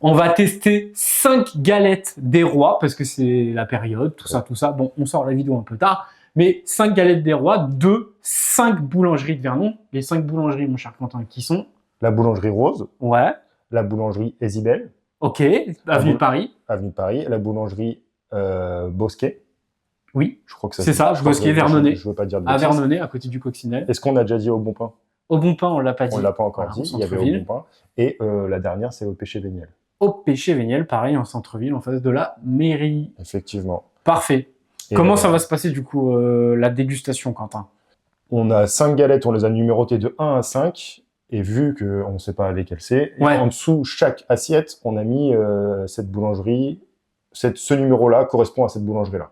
On va tester 5 galettes des rois, parce que c'est la période, tout ça. Bon, on sort la vidéo un peu tard, mais 5 galettes des rois de 5 boulangeries de Vernon. Les 5 boulangeries, mon cher Quentin, qui sont? La boulangerie Rose. Ouais. La boulangerie Ezibel. Ok, avenue de Paris. Avenue de Paris. La boulangerie Bosquet. Oui, je crois que ça c'est ça, Bosquet, Vernonnet. Je veux pas dire de à bêtises. Vernonnet, à côté du Coccinelle. Est-ce qu'on a déjà dit au Bon Pain? Au Bon Pain, on l'a pas dit. On l'a pas encore Voilà, dit, il y avait au Bon Pain. Et la dernière, c'est au Péché Véniel. Au Péché Véniel, pareil, en centre-ville, en face de la mairie. Effectivement. Parfait. Et comment ça va se passer, du coup, la dégustation, Quentin? On a 5 galettes, on les a numérotées de 1 à 5. Et vu qu'on ne sait pas lesquelles c'est, ouais. En dessous, chaque assiette, on a mis cette boulangerie. Ce numéro-là correspond à cette boulangerie-là.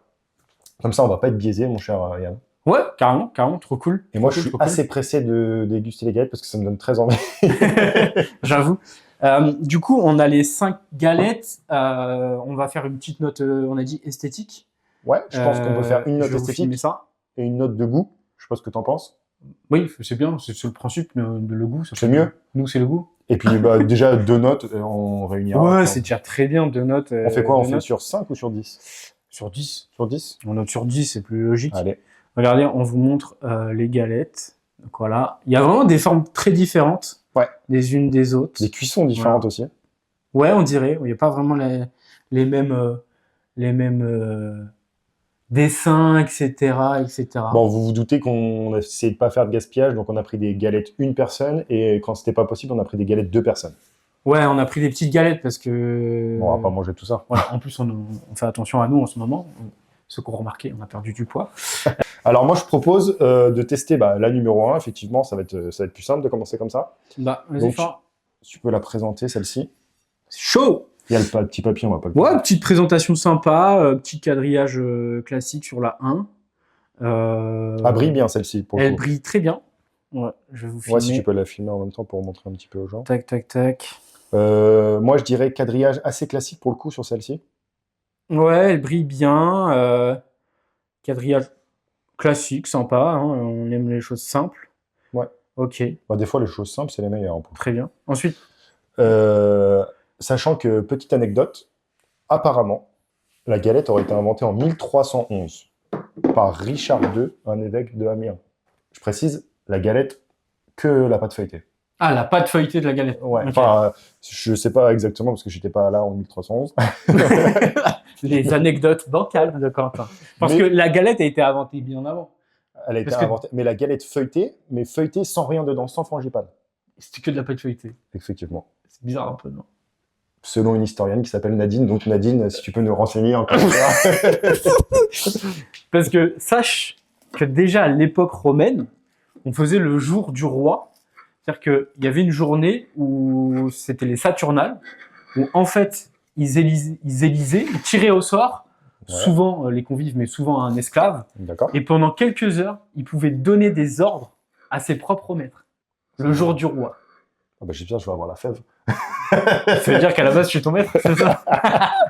Comme ça, on va pas être biaisé, mon cher Yann. Ouais, carrément, trop cool. Et moi, je suis assez pressé de déguster les galettes parce que ça me donne très envie. J'avoue. Du coup, on a les 5 galettes. On va faire une petite note, on a dit esthétique. Ouais, je pense qu'on peut faire une note esthétique ça. Et une note de goût. Je sais pas ce que tu en penses. Oui, c'est bien, c'est le principe de le goût. C'est mieux. Nous, c'est le goût. Et puis, déjà, 2 notes, on réunira. Ouais, c'est déjà très bien, 2 notes. On fait quoi? On fait sur 5 ou sur 10? Sur 10. Sur 10? On note sur 10, c'est plus logique. Allez. Regardez, on vous montre les galettes. Donc voilà. Il y a vraiment des formes très différentes. Ouais. Les unes des autres. Des cuissons différentes aussi. Ouais, on dirait. Il n'y a pas vraiment les mêmes dessins, etc., etc. Bon, vous vous doutez qu'on a essayé de pas faire de gaspillage, donc on a pris des galettes une personne, et quand c'était pas possible, on a pris des galettes 2 personnes. Ouais, on a pris des petites galettes parce que... On va pas manger tout ça. Voilà, en plus, on fait attention à nous en ce moment. Ceux qui ont remarqué, on a perdu du poids. Alors moi, je propose de tester la numéro 1. Effectivement, ça va être plus simple de commencer comme ça. Bah, vas-y, tu peux la présenter, celle-ci. C'est chaud! Il y a le petit papier, on va pas le faire. Ouais, petite présentation sympa, petit quadrillage classique sur la 1. Elle brille bien, celle-ci. Elle brille très bien. Ouais, je vais vous filmer. Ouais, si tu peux la filmer en même temps pour montrer un petit peu aux gens. Tac, tac, tac. Moi, je dirais quadrillage assez classique pour le coup sur celle-ci. Ouais, elle brille bien. Quadrillage classique, sympa. Hein, on aime les choses simples. Ouais. Ok. Des fois, les choses simples, c'est les meilleures. Très bien. Ensuite. Sachant que, petite anecdote, apparemment, la galette aurait été inventée en 1311 par Richard II, un évêque de Amiens. Je précise, la galette, que la pâte feuilletée. Ah, la pâte feuilletée de la galette. Ouais, okay. Je sais pas exactement parce que j'étais pas là en 1311. Les anecdotes bancales de Quentin. Parce que la galette a été inventée bien avant. Elle a été inventée, mais la galette feuilletée, mais feuilletée sans rien dedans, sans frangipane. C'était que de la pâte feuilletée. Effectivement. C'est bizarre un peu, non? Selon une historienne qui s'appelle Nadine. Donc Nadine, si tu peux nous renseigner encore. Parce que sache que déjà à l'époque romaine, on faisait le jour du roi. C'est-à-dire qu'il y avait une journée où c'était les Saturnales, où en fait, ils élisaient, ils tiraient au sort, souvent les convives, mais souvent un esclave. Et pendant quelques heures, ils pouvaient donner des ordres à ses propres maîtres. Le jour du roi. Ah bah, j'espère que je vais avoir la fève. Ça veut dire qu'à la base, je suis ton maître, c'est ça?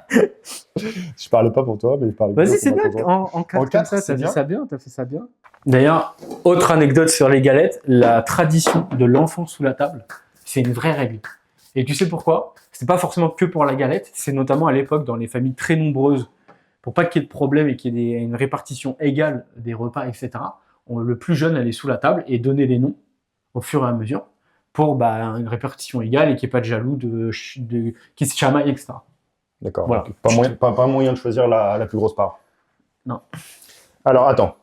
Je parlais pas pour toi, mais je parlais Vas-y, c'est bien. En 4 ça, t'as fait ça bien. D'ailleurs, autre anecdote sur les galettes, la tradition de l'enfant sous la table, c'est une vraie règle. Et tu sais pourquoi? C'est pas forcément que pour la galette, c'est notamment à l'époque dans les familles très nombreuses, pour pas qu'il y ait de problème et qu'il y ait une répartition égale des repas, etc. Le plus jeune allait sous la table et donnait les noms au fur et à mesure pour une répartition égale et qu'il n'y ait pas de jaloux qui se chamaillent, etc. D'accord. Voilà. Pas moyen de choisir la plus grosse part. Non. Alors, attends.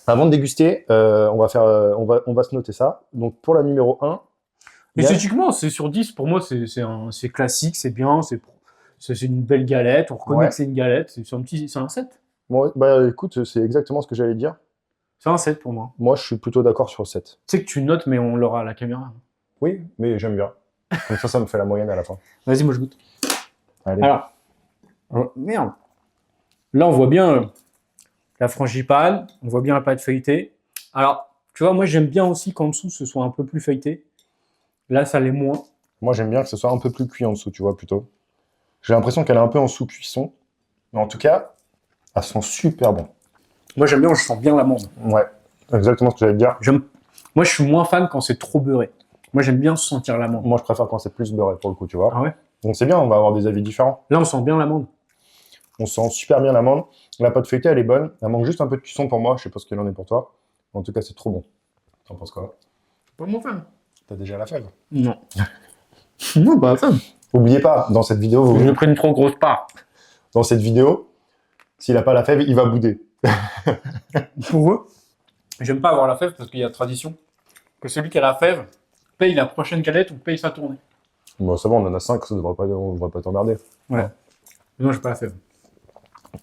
Avant de déguster, on va se noter ça. Donc, pour la numéro 1... Esthétiquement, c'est sur 10. Pour moi, c'est classique, c'est bien, c'est une belle galette. On reconnaît que c'est une galette. C'est un 7. Bon, écoute, c'est exactement ce que j'allais dire. C'est un 7 pour moi. Moi, je suis plutôt d'accord sur 7. Tu sais que tu notes, mais on l'aura à la caméra. Oui, mais j'aime bien. Comme ça me fait la moyenne à la fin. Vas-y, moi je goûte. Allez. Alors, merde. Là, on voit bien la frangipane, on voit bien la pâte feuilletée. Alors, tu vois, moi j'aime bien aussi qu'en dessous, ce soit un peu plus feuilleté. Là, ça l'est moins. Moi, j'aime bien que ce soit un peu plus cuit en dessous, tu vois, plutôt. J'ai l'impression qu'elle est un peu en sous-cuisson. Mais en tout cas, elle sent super bon. Moi, j'aime bien, je sens bien l'amande. Ouais, exactement ce que j'allais dire. Moi, je suis moins fan quand c'est trop beurré. Moi, j'aime bien sentir l'amande. Moi, je préfère quand c'est plus beurré, pour le coup, tu vois. Ah ouais? Donc c'est bien, on va avoir des avis différents. Là, on sent bien l'amande. On sent super bien l'amande. La pâte feuilletée, elle est bonne. Elle manque juste un peu de cuisson pour moi. Je sais pas ce qu'elle en est pour toi. En tout cas, c'est trop bon. T'en penses quoi? Pas mon femme. T'as déjà la fève? Non. Non, pas la femme. Oubliez pas, dans cette vidéo, Je prends une trop grosse part. dans cette vidéo, s'il a pas la fève, il va bouder. Pour eux, j'aime pas avoir la fève parce qu'il y a tradition que celui qui a la fève paye la prochaine galette ou paye sa tournée. Bon, ça va, on en a 5, on devrait pas t'emmerder. Ouais. Mais non, j'ai pas la fève.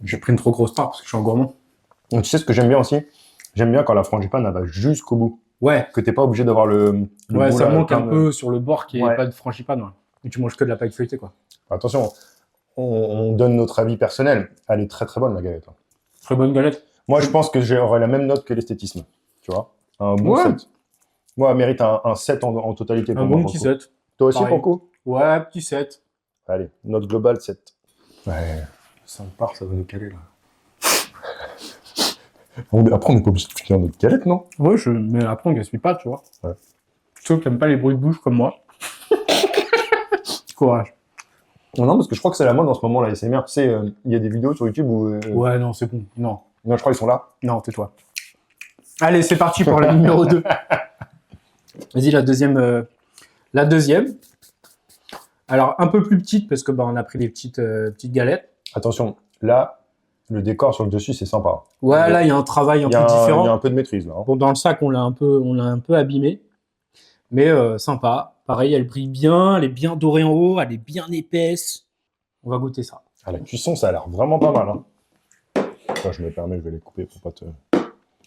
J'ai pris une trop grosse part parce que je suis un gourmand. Donc, tu sais ce que j'aime bien aussi? J'aime bien quand la frangipane elle va jusqu'au bout. Ouais. Que t'es pas obligé d'avoir le Ouais, bout ça là, manque un comme, peu sur le bord qui est ouais. pas de frangipane. Ouais. Et tu manges que de la pâte feuilletée, quoi. Attention, on donne notre avis personnel. Elle est très très bonne la galette. Très bonne galette. Moi, je pense que j'aurais la même note que l'esthétisme. Tu vois? Un bon 7. Moi, elle mérite un 7 en totalité pour un moi. bon petit 7. Toi aussi, pareil. pour le coup? Ouais, petit 7. Allez, note globale 7. Ouais, ça me part, ça va nous caler là. Après, on n'est pas obligé de finir notre galette, non? Ouais, mais après, on gaspille pas, tu vois. Ouais. Sauf que t'aimes pas les bruits de bouche comme moi. Courage. Non, parce que je crois que c'est la mode en ce moment, la SMR. Tu sais, il y a des vidéos sur YouTube où... Ouais, non, c'est bon. Non. Non, je crois qu'ils sont là. Non, tais-toi. Allez, c'est parti pour la numéro 2. Vas-y, la deuxième. La deuxième. Alors, un peu plus petite, parce que on a pris des petites galettes. Attention, là, le décor sur le dessus, c'est sympa. Ouais, là, il y a un travail un peu différent. Il y a un peu de maîtrise, là. Hein. Bon, dans le sac, on l'a un peu abîmé. Mais sympa. Pareil, elle brille bien, elle est bien dorée en haut, elle est bien épaisse. On va goûter ça. Ah, la cuisson, ça a l'air vraiment pas mal. Hein. Enfin, je me permets, je vais les couper pour pas te...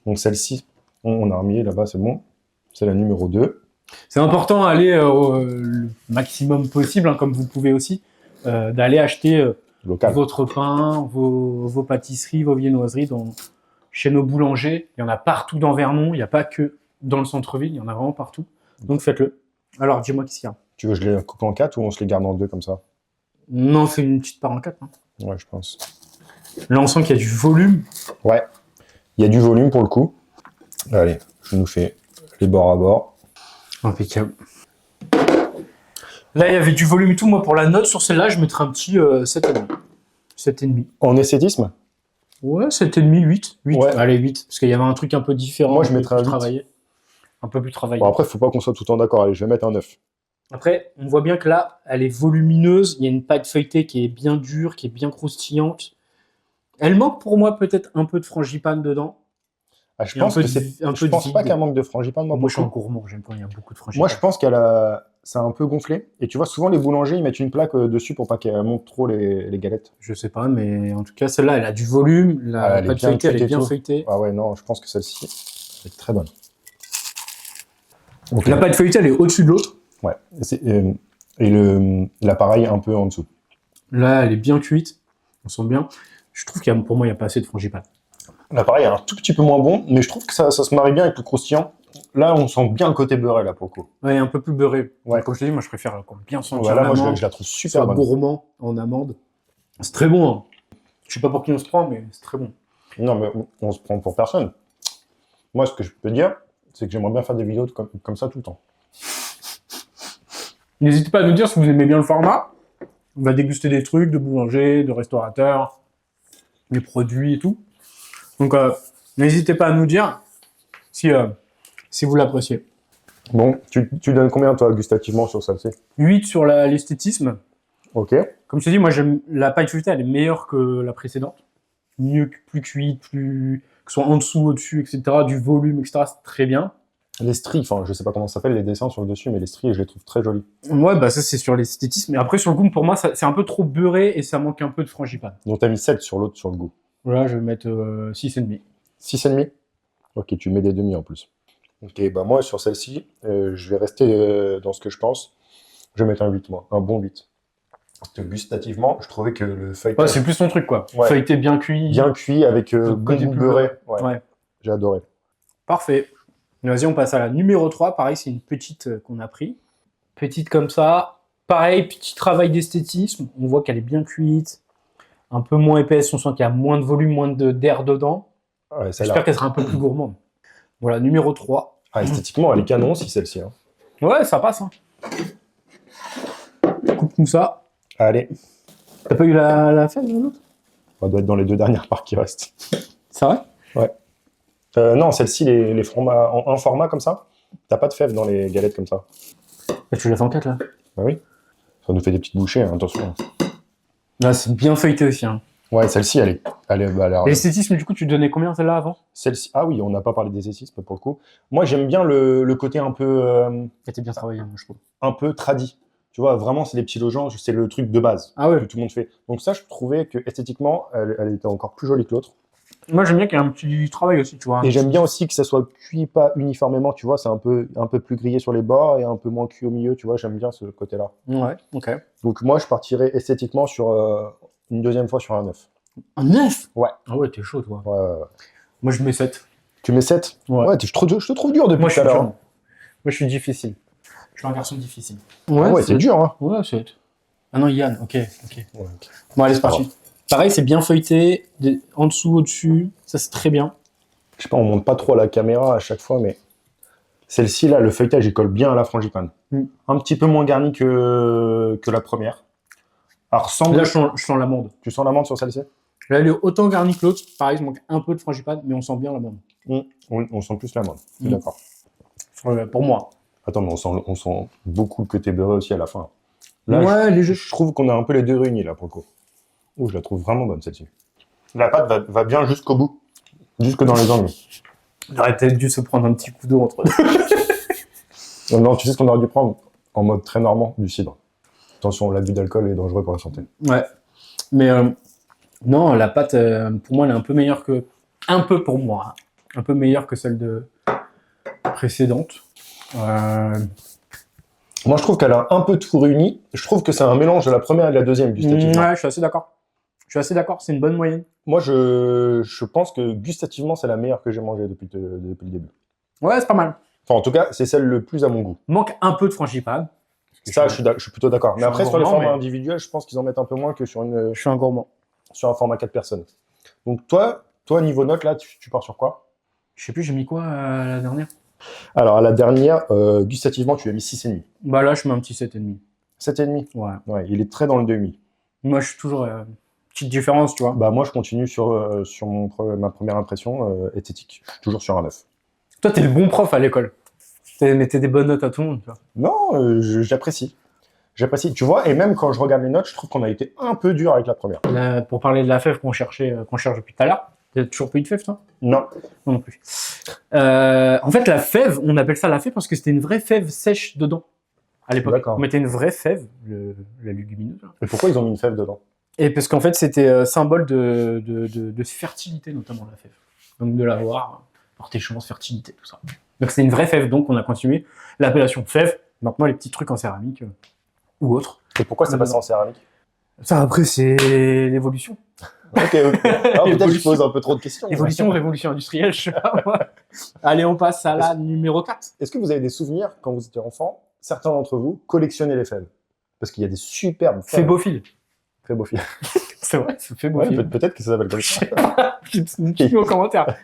Donc celle-ci, on a remis là-bas, c'est bon. C'est la numéro 2. C'est important d'aller le maximum possible, hein, comme vous pouvez aussi, d'aller acheter votre pain, vos pâtisseries, vos viennoiseries chez nos boulangers. Il y en a partout dans Vernon, il n'y a pas que dans le centre-ville, il y en a vraiment partout. Donc faites-le. Alors, dis-moi qu'est-ce qu'il y a. Tu veux que je les coupe en 4 ou on se les garde en 2 comme ça? Non, c'est une petite part en 4. Hein. Ouais, je pense. Là, on sent qu'il y a du volume. Ouais, il y a du volume pour le coup. Allez, je nous fais les bords à bord. Impeccable. Là, il y avait du volume et tout. Moi, pour la note sur celle-là, je mettrais un petit 7,5. 7,5. En esthétisme? Ouais, 7,5, 8. 8. Ouais. Allez, 8. Parce qu'il y avait un truc un peu différent. Moi, je mettrais un 8. Travaillé. Un peu plus travaillé. Bon, après, il faut pas qu'on soit tout le temps d'accord. Allez, je vais mettre un 9. Après, on voit bien que là, elle est volumineuse. Il y a une pâte feuilletée qui est bien dure, qui est bien croustillante. Elle manque pour moi peut-être un peu de frangipane dedans. Ah, je pense pas qu'elle manque de frangipane. Moi, je suis un gourmand. J'aime quand il y a beaucoup de frangipane. Moi, je pense ça a un peu gonflé. Et tu vois, souvent, les boulangers, ils mettent une plaque dessus pour pas qu'elle monte trop les galettes. Je sais pas, mais en tout cas, celle-là, elle a du volume. La pâte feuilletée, elle est bien feuilletée. Ah ouais, non, je pense que celle-ci est très bonne. Donc, la pâte feuilletée, elle est au-dessus de l'autre. Ouais. Et l'appareil un peu en dessous. Là, elle est bien cuite. On sent bien. Je trouve pour moi, il n'y a pas assez de frangipane. L'appareil est un tout petit peu moins bon, mais je trouve que ça se marie bien avec le croustillant. Là, on sent bien le côté beurré, là, pour le coup. Ouais, un peu plus beurré. Ouais. Comme je te dis, moi, je préfère bien sentir voilà, l'amande. moi, je la trouve super bonne. Gourmand en amande. C'est très bon. Hein. Je sais pas pour qui on se prend, mais c'est très bon. Non, mais on se prend pour personne. Moi, ce que je peux dire, c'est que j'aimerais bien faire des vidéos comme ça tout le temps. N'hésitez pas à nous dire si vous aimez bien le format. On va déguster des trucs de boulanger, de restaurateurs, des produits et tout. Donc, n'hésitez pas à nous dire si vous l'appréciez. Bon, tu donnes combien, toi, gustativement, sur celle-ci? 8 sur l'esthétisme. Ok. Comme je t'ai dit, moi, la pâte feuilletée, elle est meilleure que la précédente. Mieux, plus cuite, que ce soit en dessous, au-dessus, etc. Du volume, etc. C'est très bien. Les stries, enfin, je sais pas comment ça s'appelle, les dessins sur le dessus, mais les stries, je les trouve très jolis. Ouais, bah ça, c'est sur l'esthétisme. Mais après, sur le goût, pour moi, c'est un peu trop beurré et ça manque un peu de frangipane. Donc, t'as mis 7 sur l'autre, sur le goût. Voilà, je vais mettre 6,5. 6,5? Ok, tu mets des demi en plus. Ok, bah moi, sur celle-ci, je vais rester dans ce que je pense. Je vais mettre un 8, moi. Un bon 8. Parce que gustativement, je trouvais que le feuilletage... Ouais, c'est plus ton truc, quoi. Ouais. Feuilleté bien cuit. Bien cuit, avec bon goût beurré. Ouais. J'ai adoré. Parfait. Vas-y, on passe à la numéro 3. Pareil, c'est une petite qu'on a pris. Petite comme ça. Pareil, petit travail d'esthétisme. On voit qu'elle est bien cuite. Un peu moins épaisse. On sent qu'il y a moins de volume, moins d'air dedans. Ouais, j'espère qu'elle sera un peu plus gourmande. Voilà, numéro 3. Ah, esthétiquement, elle est canon aussi, celle-ci. Hein. Ouais, ça passe. Hein. Coupe-nous ça. Allez. T'as pas eu la fève ou l'autre? On doit être dans les 2 dernières parts qui restent. C'est vrai? Ouais. Non, celle-ci, les formats, en un format comme ça, t'as pas de fève dans les galettes comme ça. Tu l'as fait en 4 là? Bah oui. Ça nous fait des petites bouchées, hein, attention. Là, c'est bien feuilleté aussi. Hein. Ouais, celle-ci, elle est l'esthétisme, du coup, tu donnais combien celle-là avant? Celle-ci, ah oui, on n'a pas parlé d'esthétisme pour le coup. Moi, j'aime bien le côté un peu. C'était bien travaillé, moi, je trouve. Un peu tradi. Tu vois, vraiment, c'est les petits losanges, c'est le truc de base que tout le monde fait. Donc ça, je trouvais que esthétiquement, elle était encore plus jolie que l'autre. Moi, j'aime bien qu'il y ait un petit travail aussi, tu vois. Et j'aime bien aussi que ça soit cuit pas uniformément, tu vois, c'est un peu plus grillé sur les bords et un peu moins cuit au milieu, tu vois, j'aime bien ce côté-là. Ouais, ok. Donc moi, je partirais esthétiquement sur une deuxième fois sur un 9. Un 9? Ouais. Ah ouais, t'es chaud, toi. Ouais. Moi, je mets 7. Tu mets 7? Ouais. Je te trouve dur depuis tout à l'heure. Moi, je suis difficile. Je suis un garçon difficile. Ouais, c'est dur, hein. Ouais, 7. Ah non, Yann, ok. Bon, allez, c'est parti. Pareil, c'est bien feuilleté, en dessous, au-dessus, ça c'est très bien. Je sais pas, on monte pas trop à la caméra à chaque fois, mais celle-ci, là, le feuilletage, il colle bien à la frangipane. Un petit peu moins garni que la première. Alors, là, je sens l'amande. Tu sens l'amande sur celle-ci? Là, elle est autant garnie que l'autre. Pareil, il manque un peu de frangipane, mais on sent bien l'amande. On sent plus l'amande, je suis d'accord. Pour moi. Attends, mais on sent beaucoup le côté beurré aussi à la fin. Là, ouais, je trouve qu'on a un peu les deux réunis, là, pour le coup. Oh, je la trouve vraiment bonne, celle-ci. La pâte va bien jusqu'au bout. Jusque dans les angles. On aurait peut-être dû se prendre un petit coup d'eau entre deux. Non, tu sais ce qu'on aurait dû prendre? En mode très normand, du cidre. Attention, l'abus d'alcool est dangereux pour la santé. Ouais. Mais non, la pâte, pour moi, elle est un peu meilleure que... Un peu pour moi. Un peu meilleure que celle de précédente. Moi, je trouve qu'elle a un peu tout réuni. Je trouve que c'est un mélange de la première et de la deuxième, gustativement. Ouais, je suis assez d'accord. C'est une bonne moyenne. Moi, je pense que gustativement, c'est la meilleure que j'ai mangée depuis le début. Ouais, c'est pas mal. Enfin, en tout cas, c'est celle le plus à mon goût. Manque un peu de frangipane. Ça, je suis plutôt d'accord. Mais après, sur les formats individuels, je pense qu'ils en mettent un peu moins que sur Je suis un gourmand. Sur un format 4 personnes. Donc toi, niveau note, là, tu pars sur quoi? Je sais plus, j'ai mis quoi à la dernière? Alors, à la dernière, gustativement, tu as mis 6,5. Bah là, je mets un petit 7,5. 7,5? Ouais, il est très dans le demi. Moi, je suis toujours... petite différence, tu vois. Bah moi, je continue sur ma première impression esthétique. Je suis toujours sur un 9. Toi, t'es le bon prof à l'école. Tu mettais des bonnes notes à tout le monde, tu vois. Non, j'apprécie. J'apprécie. Tu vois, et même quand je regarde les notes, je trouve qu'on a été un peu dur avec la première. Pour parler de la fève qu'on cherche depuis tout à l'heure, t'as toujours pas eu de fève, toi? Non. Non plus. En fait, la fève, on appelle ça la fève parce que c'était une vraie fève sèche dedans. À l'époque, on mettait une vraie fève, la légumineuse. Et pourquoi ils ont mis une fève dedans? Et parce qu'en fait, c'était symbole de fertilité, notamment la fève. Donc de l'avoir, porter chance, fertilité, tout ça. Donc c'est une vraie fève, donc on a continué l'appellation fève. Maintenant, les petits trucs en céramique ou autres. Et pourquoi c'est passé en céramique? Ça, après, c'est l'évolution. Ok. Alors peut-être que je pose un peu trop de questions. Évolution, révolution industrielle, je sais pas moi. Allez, on passe à la numéro 4. Est-ce que vous avez des souvenirs, quand vous étiez enfant, certains d'entre vous collectionnaient les fèves? Parce qu'il y a des superbes fèves. Fébophile. Fébophile. C'est vrai, c'est fébophile. Ouais, peut-être que ça s'appelle comme ça. Dites-nous en commentaire.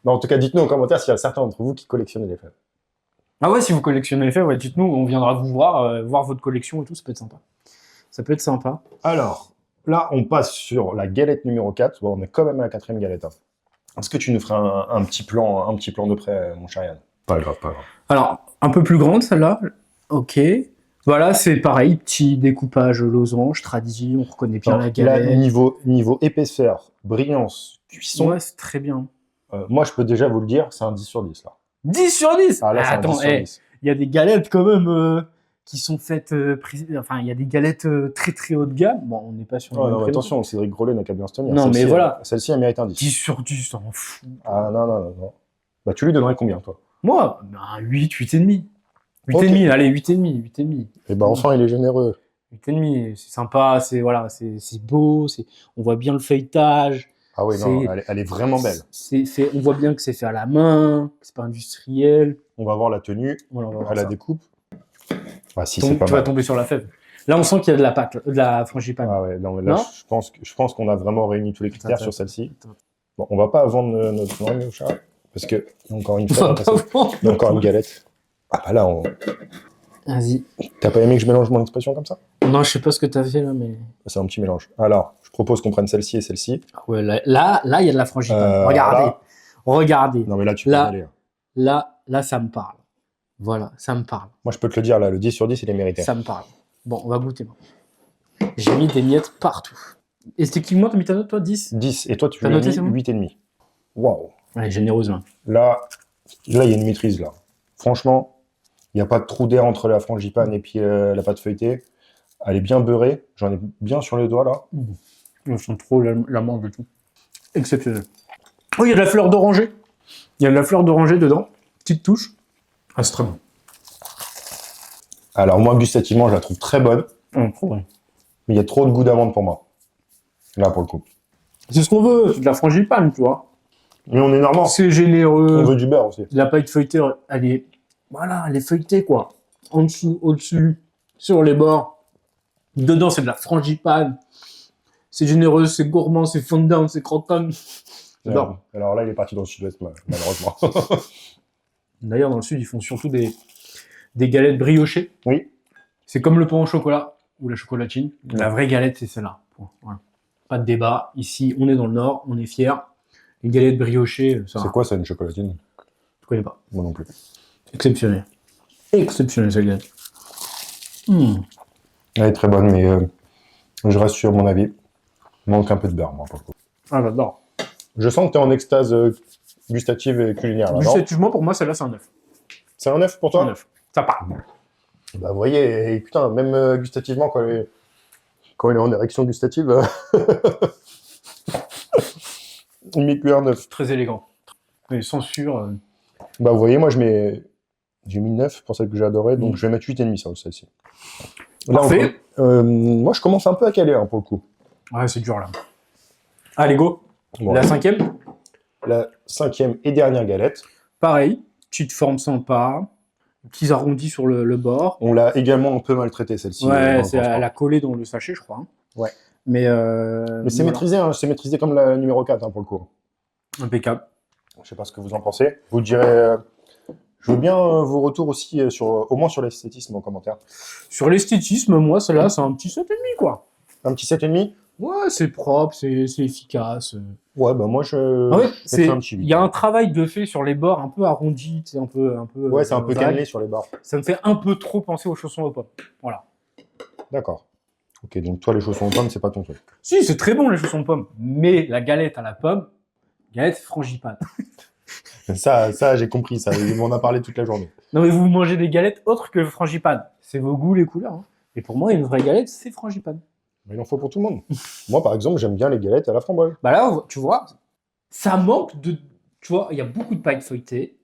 Non, en tout cas, dites-nous en commentaire s'il y a certains d'entre vous qui collectionnaient les fèves. Ah ouais, si vous collectionnez les fèves, ouais, dites-nous, on viendra vous voir, voir votre collection et tout, ça peut être sympa. Ça peut être sympa. Alors, là, on passe sur la galette numéro 4. Bon, on est quand même à la 4e galette. Hein. Est-ce que tu nous ferais un petit plan de près, mon cher Yann? Pas grave. Alors, un peu plus grande, celle-là. Ok. Voilà, c'est pareil, petit découpage losange, tradit, on reconnaît bien la galette. Là, niveau épaisseur, brillance, cuisson. Ouais, c'est très bien. Moi, je peux déjà vous le dire, c'est un 10 sur 10, là. 10 sur 10? Ah, là, c'est attends, un 10 sur 10. Il y a des galettes quand même qui sont faites... Enfin, il y a des galettes très très haut de gamme. Bon, on n'est pas sur... non, attention, Cédric Grolet n'a qu'à bien se tenir. Non, mais voilà. Celle-ci, elle mérite un 10. 10 sur 10, ça m'en fout. Ah, non. Bah, tu lui donnerais combien, toi? Moi, 8, 8,5. 8,5, allez, 8,5. Et bah, enfin, il est généreux. 8,5, c'est sympa, c'est beau, on voit bien le feuilletage. Ah oui, non, elle est vraiment belle. On voit bien que c'est fait à la main, que c'est pas industriel. On va voir la tenue, à la découpe. Ah si, c'est pas mal. Tu vas tomber sur la fève. Là, on sent qu'il y a de la pâte, de la frangipane. Ah ouais, non, mais là, je pense qu'on a vraiment réuni tous les critères sur celle-ci. Bon, on va pas vendre notre langue au chat, parce que, encore une fois, il y a encore une galette. Ah bah là, Vas-y. T'as pas aimé que je mélange mon expression comme ça? Non, je sais pas ce que t'as fait là, mais... C'est un petit mélange. Alors, je propose qu'on prenne celle-ci et celle-ci. Ouais, là, il y a de la frangipane. Regardez. Là... Regardez. Non, mais là, tu peux y aller. Là, ça me parle. Voilà, ça me parle. Moi, je peux te le dire, là, le 10 sur 10, il est mérité. Ça me parle. Bon, on va goûter. J'ai mis des miettes partout. Esthétiquement, t'as mis ta note, toi, 10 10. Et toi, tu l'as mis 8,5. Waouh. Ouais, généreusement. Là, il y a une maîtrise, là. Franchement, il n'y a pas de trou d'air entre la frangipane et puis la pâte feuilletée. Elle est bien beurrée. J'en ai bien sur les doigts, là. Je sens trop l'amande et tout. Exceptionnel. Oh, il y a de la fleur d'oranger. Il y a de la fleur d'oranger dedans. Petite touche. Ah, c'est très bon. Alors, moi, gustativement, je la trouve très bonne. Trop bon. Mais il y a trop de goût d'amande pour moi. Là, pour le coup. C'est ce qu'on veut. C'est de la frangipane, tu vois. Mais on est normand. C'est généreux. On veut du beurre aussi. La pâte feuilletée, elle est... Voilà, elle est feuilletée, quoi. En dessous, au-dessus, sur les bords. Dedans, c'est de la frangipane. C'est généreux, c'est gourmand, c'est fondant, c'est croquant. J'adore. Alors là, il est parti dans le sud-ouest, malheureusement. D'ailleurs, dans le sud, ils font surtout des galettes briochées. Oui. C'est comme le pain au chocolat ou la chocolatine. La vraie galette, c'est celle-là. Voilà. Pas de débat. Ici, on est dans le Nord, on est fiers. Les galettes briochées, ça... C'est quoi ça, une chocolatine? Je connais pas. Moi non plus. Exceptionnel. Exceptionnel, cette galette. Elle est très bonne, mais je reste sur mon avis. Il manque un peu de beurre, moi, pour le coup. Ah, j'adore. Je sens que tu es en extase gustative et culinaire, là, non? Gustativement, pour moi, celle-là, c'est un 9. C'est un 9 pour toi? Un 9. Ça part. Bah, vous voyez, et putain, même gustativement, quand il est en érection gustative, il met plus un 9. Très élégant. Mais censure. Bah, vous voyez, moi, j'ai mis 9 pour celle que j'ai adorée, donc je vais mettre 8,5 sur celle-ci. Parfait. Moi, je commence un peu à caler, hein, pour le coup. Ouais, c'est dur, là. Allez, go. Bon, la 5e. La 5e et dernière galette. Pareil, petite forme sympa, petits arrondis sur le bord. On l'a également un peu maltraité, celle-ci. Ouais, elle a collé dans le sachet, je crois. Hein. Ouais. Mais c'est maîtrisé, hein, c'est maîtrisé comme la numéro 4, hein, pour le coup. Impeccable. Je sais pas ce que vous en pensez. Vous direz... je veux bien vos retours aussi, au moins sur l'esthétisme en commentaire. Sur l'esthétisme, moi, celle-là, c'est un petit 7,5, quoi. Un petit 7,5? Ouais, c'est propre, c'est efficace. Ouais, bah moi, en fait, il y a un travail de fait sur les bords un peu arrondi, un peu. Ouais, c'est un peu cannelé sur les bords. Ça me fait un peu trop penser aux chaussons aux pommes. Voilà. D'accord. Ok, donc toi, les chaussons aux pommes, c'est pas ton truc. Si, c'est très bon, les chaussons aux pommes. Mais la galette à la pomme, galette frangipane. ça j'ai compris, ça. Il m'en a parlé toute la journée. Non, mais vous mangez des galettes autres que frangipane. C'est vos goûts, les couleurs. Hein. Et pour moi, une vraie galette, c'est frangipane. Mais il en faut pour tout le monde. Moi, par exemple, j'aime bien les galettes à la framboise. Bah là, tu vois, ça manque de... Tu vois, il y a beaucoup de paille feuilletée.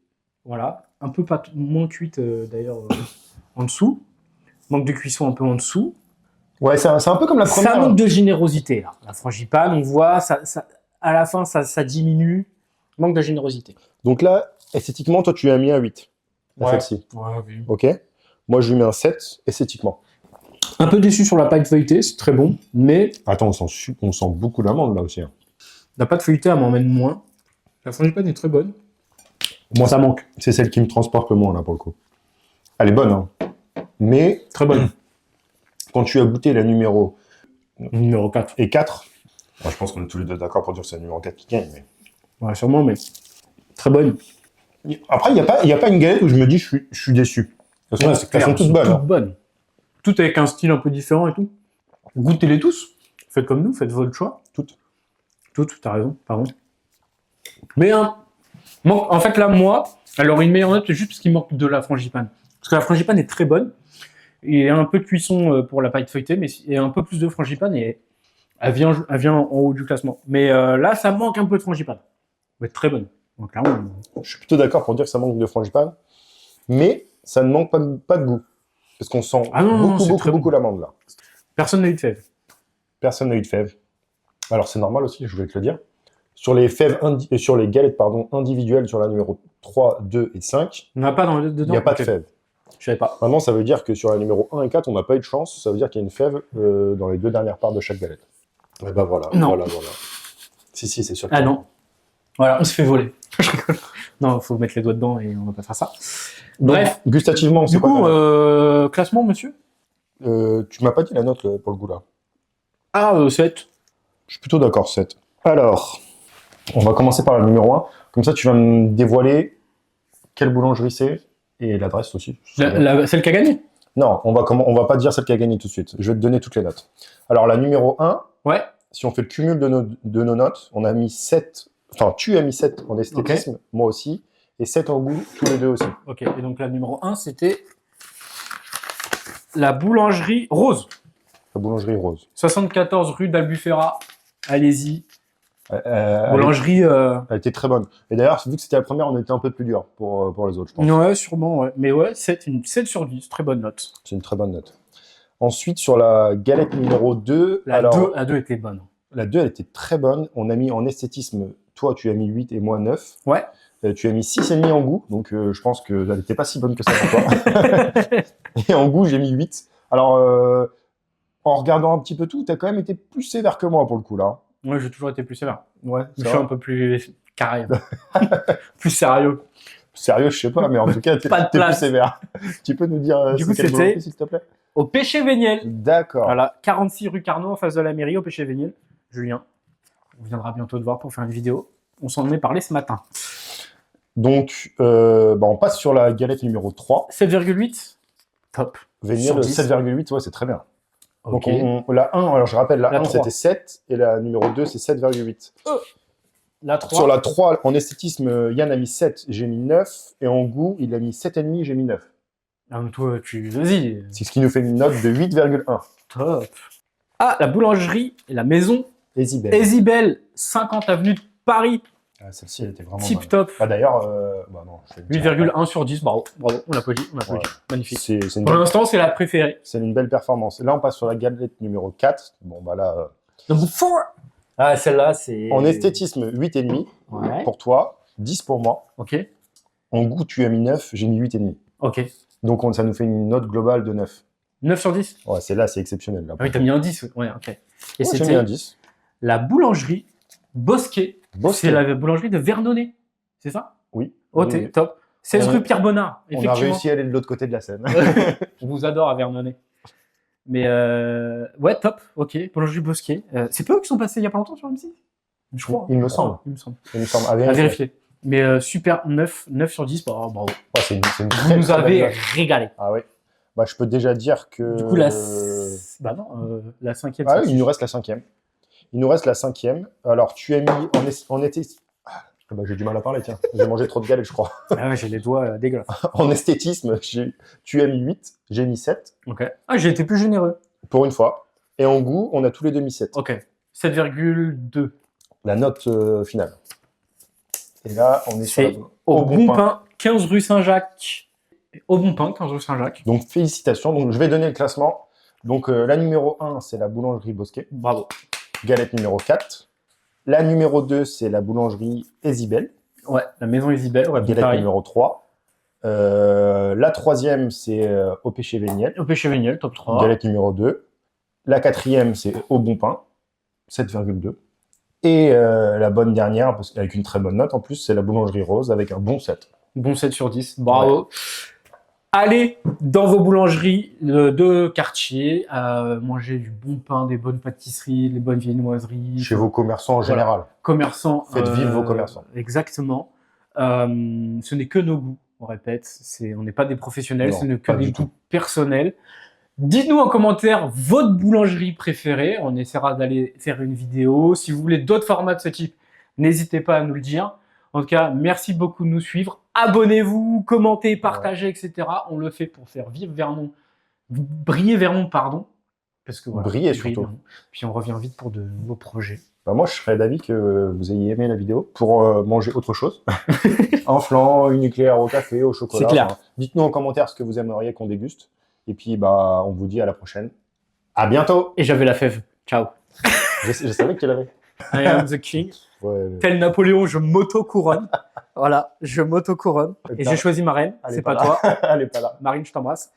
Voilà. Un peu moins cuite, d'ailleurs, en dessous. Manque de cuisson un peu en dessous. Ouais, c'est un peu comme la première. Ça manque de générosité, là. La frangipane, on voit, à la fin, ça diminue. Manque de générosité. Donc là, esthétiquement, toi, tu lui as mis un 8. Ouais. Celle-ci. Ouais, oui. Ok. Moi, je lui mets un 7, esthétiquement. Un peu déçu sur la pâte feuilletée, c'est très bon, mais... Attends, on sent beaucoup d'amande, là, aussi. Hein. La pâte feuilletée, elle m'emmène moins. La frangipane est très bonne. Moi, ça manque. C'est celle qui me transporte le moins, là, pour le coup. Elle est bonne, hein. Mais... Très bonne. Quand tu as goûté la numéro 4 et 4, moi, je pense qu'on est tous les deux d'accord pour dire que c'est la numéro 4 qui gagne. Mais... Ouais, sûrement, mais très bonne. Après, il n'y a pas une galette où je me dis je suis déçu. Elles sont toutes bonnes. Toutes bonnes. Toutes avec un style un peu différent et tout. Goûtez-les tous. Faites comme nous, faites votre choix. Toutes, t'as raison, pardon. Mais en fait, là, moi, alors une meilleure note, c'est juste parce qu'il manque de la frangipane. Parce que la frangipane est très bonne. Il y a un peu de cuisson pour la pâte feuilletée, mais il y a un peu plus de frangipane et elle vient en haut du classement. Mais là, ça manque un peu de frangipane. Elle va être très bonne. Donc, clairement, je suis plutôt d'accord pour dire que ça manque de frangipane, mais ça ne manque pas de goût. Parce qu'on sent beaucoup l'amande, là. Personne n'a eu de fève. Personne n'a eu de fève. Alors, c'est normal aussi, je voulais te le dire. Sur les fèves sur les galettes individuelles, sur la numéro 3, 2 et 5, on n'a pas dedans. Il n'y a pas de fève. Je savais pas. Vraiment, ça veut dire que sur la numéro 1 et 4, on n'a pas eu de chance. Ça veut dire qu'il y a une fève dans les deux dernières parts de chaque galette. Et ben voilà. Non. Voilà. Si, c'est sûr. Ah non. Voilà, on se fait voler. Non, il faut mettre les doigts dedans et on va pas faire ça. Bref. Donc, gustativement, du coup, classement, monsieur? Tu m'as pas dit la note pour le goût là. Ah, 7. Je suis plutôt d'accord, 7. Alors, on va commencer par le numéro 1. Comme ça, tu vas me dévoiler quelle boulangerie c'est et l'adresse aussi. Celle qui a gagné? Non, on va pas dire celle qui a gagné tout de suite. Je vais te donner toutes les notes. Alors, la numéro 1, ouais. Si on fait le cumul de nos notes, on a mis 7. Enfin, tu as mis 7 en esthétisme, okay. Moi aussi, et 7 en goût, tous les deux aussi. Ok, et donc la numéro 1, c'était la boulangerie Rose. La boulangerie Rose. 74 rue d'Albufera. Allez-y. Boulangerie. Elle était très bonne. Et d'ailleurs, vu que c'était la première, on était un peu plus dur pour les autres, je pense. Ouais, sûrement, ouais. Mais ouais, 7 sur 10, très bonne note. C'est une très bonne note. Ensuite, sur la galette numéro 2. La 2 était bonne. La 2, elle était très bonne. On a mis en esthétisme, toi, tu as mis 8 et moi 9. Ouais. Tu as mis 6,5 en goût, donc je pense qu'elle n'était pas si bonne que ça pour toi. Et en goût, j'ai mis 8. Alors, en regardant un petit peu tout, tu as quand même été plus sévère que moi pour le coup, là. Ouais, j'ai toujours été plus sévère. Ouais, je suis un peu plus carré. Plus sérieux. Sérieux, je sais pas, mais en tout cas, t'es plus sévère. Tu peux nous dire du coup, c'était s'il te plaît? Au Péché Véniel. D'accord. Voilà, 46 rue Carnot, en face de la mairie, au Péché Véniel. Julien, on viendra bientôt te voir pour faire une vidéo. On s'en est parlé ce matin. Donc, on passe sur la galette numéro 3. 7,8. Top. Véniel, 7,8, ouais, c'est très bien. Okay. Donc, la 1, alors je rappelle, la 1, c'était 7, et la numéro 2, c'est 7,8. La 3. Sur la 3, en esthétisme, Yann a mis 7, j'ai mis 9, et en goût, il a mis 7,5, j'ai mis 9. Ah, mais toi, vas-y. C'est ce qui nous fait une note de 8,1. Top. Ah, la boulangerie et la maison Ezibel, 50 avenue de Paris. Ah, celle-ci, elle était vraiment tip top. Ah, d'ailleurs, 8,1 sur 10, bravo, on applaudit, ouais. Magnifique. Pour l'instant, c'est la préférée. C'est une belle performance. Là, on passe sur la galette numéro 4. Bon, bah là... Number 4. Ah, celle-là, c'est... En esthétisme, 8,5 pour toi, 10 pour moi. Ok. En goût, tu as mis 9, j'ai mis 8,5. Ok. Donc, ça nous fait une note globale de 9. 9 sur 10. Ouais, c'est exceptionnel. Là, ah oui, t'as mis un 10. Ouais, ok. Et ouais, j'ai mis un 10. La boulangerie Bosquet. C'est la boulangerie de Vernonnet. C'est ça? Oui. Oh, oui. Top. 16 rue Pierre Bonnard. On a réussi à aller de l'autre côté de la Seine. On vous adore à Vernonnet. Mais ouais, top. Ok, boulangerie Bosquet. C'est pas eux qui sont passés il y a pas longtemps sur M6? Je crois. Il me semble. Il me semble. À vérifier. Mais super, 9 sur 10. Bah, bravo. Ouais, c'est une vous nous avez régalé. Ah oui. Bah, je peux déjà dire que... Du coup, la 5e. Ah oui, il nous reste la 5e. Il nous reste la 5e. Alors, tu as mis en esthétisme... Ah, bah, j'ai du mal à parler, tiens. J'ai mangé trop de galettes, je crois. Ah ouais, j'ai les doigts dégueulasses. En esthétisme, tu as mis 8, j'ai mis 7. Ok. Ah, j'ai été plus généreux. Pour une fois. Et en goût, on a tous les deux mis 7. Ok. 7,2. La note finale. Et là, on est sur au Bon Pain, 15 rue Saint-Jacques. Au Bon Pain, 15 rue Saint-Jacques. Donc, félicitations. Donc, je vais donner le classement. Donc, la numéro 1, c'est la boulangerie Bosquet. Bravo. Galette numéro 4. La numéro 2, c'est la boulangerie Ezibel. Ouais, la maison Ezibel. Ouais, galette numéro 3. La 3e, c'est Au Péché Véniel. Au Péché Véniel, top 3. Galette numéro 2. La 4e, c'est Au Bon Pain, 7,2. Et la bonne dernière, parce qu'avec une très bonne note en plus, c'est la boulangerie Rose avec un bon 7. Bon 7 sur 10, bravo. Ouais. Allez dans vos boulangeries de quartier, manger du bon pain, des bonnes pâtisseries, des bonnes viennoiseries. Chez vos commerçants en général. Voilà. Commerçants. Faites vivre vos commerçants. Exactement. Ce n'est que nos goûts, on répète. On n'est pas des professionnels, ce n'est que des goûts personnels. Dites-nous en commentaire votre boulangerie préférée. On essaiera d'aller faire une vidéo. Si vous voulez d'autres formats de ce type, n'hésitez pas à nous le dire. En tout cas, merci beaucoup de nous suivre. Abonnez-vous, commentez, partagez, etc. On le fait pour faire vivre Vernon, briller Vernon, pardon. Parce que voilà, briller surtout. Vernon. Puis on revient vite pour de nouveaux projets. Bah moi, je serais d'avis que vous ayez aimé la vidéo pour manger autre chose. Un flan, une éclair au café, au chocolat. C'est clair. Enfin, dites-nous en commentaire ce que vous aimeriez qu'on déguste. Et puis, bah, on vous dit à la prochaine. À bientôt. Et j'avais la fève. Ciao. Je savais que tu l'avais. I am the king. Ouais. Tel Napoléon, je m'auto-couronne. Voilà, je m'auto-couronne. Et j'ai choisi ma reine. C'est pas toi. Elle est pas là. Marine, je t'embrasse.